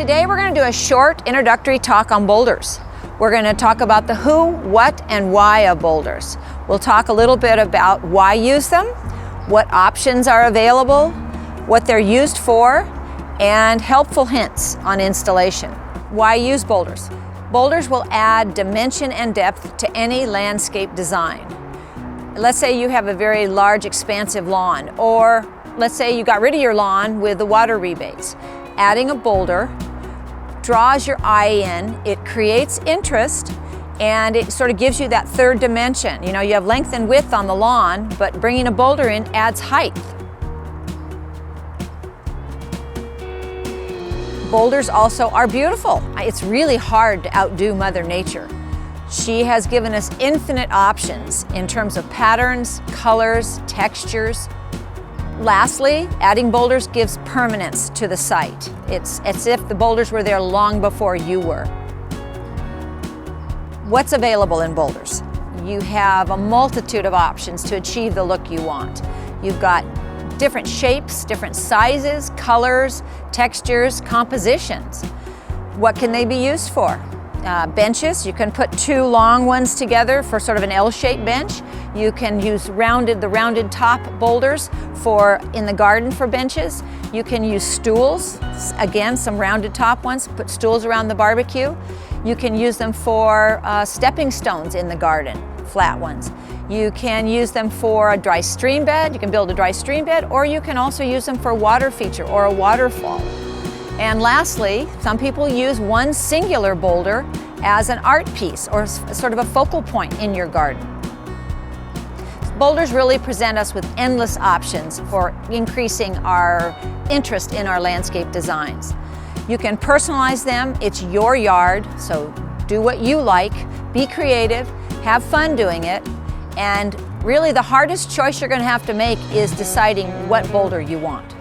Today we're going to do a short introductory talk on boulders. We're going to talk about the who, what, and why of boulders. We'll talk a little bit about why use them, what options are available, what they're used for, and helpful hints on installation. Why use boulders? Boulders will add dimension and depth to any landscape design. Let's say you have a very large, expansive lawn, or let's say you got rid of your lawn with the water rebates. Adding a boulder draws your eye in, it creates interest, and it sort of gives you that third dimension. You know, you have length and width on the lawn, but bringing a boulder in adds height. Boulders also are beautiful. It's really hard to outdo Mother Nature. She has given us infinite options in terms of patterns, colors, textures. Lastly, adding boulders gives permanence to the site. It's as if the boulders were there long before you were. What's available in boulders? You have a multitude of options to achieve the look you want. You've got different shapes, different sizes, colors, textures, compositions. What can they be used for? Benches, you can put two long ones together for sort of an L-shaped bench. You can use the rounded top boulders in the garden for benches. You can use stools, again, some rounded top ones, put stools around the barbecue. You can use them for stepping stones in the garden, flat ones. You can use them for a dry stream bed. You can build a dry stream bed, or you can also use them for a water feature or a waterfall. And lastly, some people use one singular boulder as an art piece or sort of a focal point in your garden. Boulders really present us with endless options for increasing our interest in our landscape designs. You can personalize them. It's your yard, so do what you like, be creative, have fun doing it, and really the hardest choice you're going to have to make is deciding what boulder you want.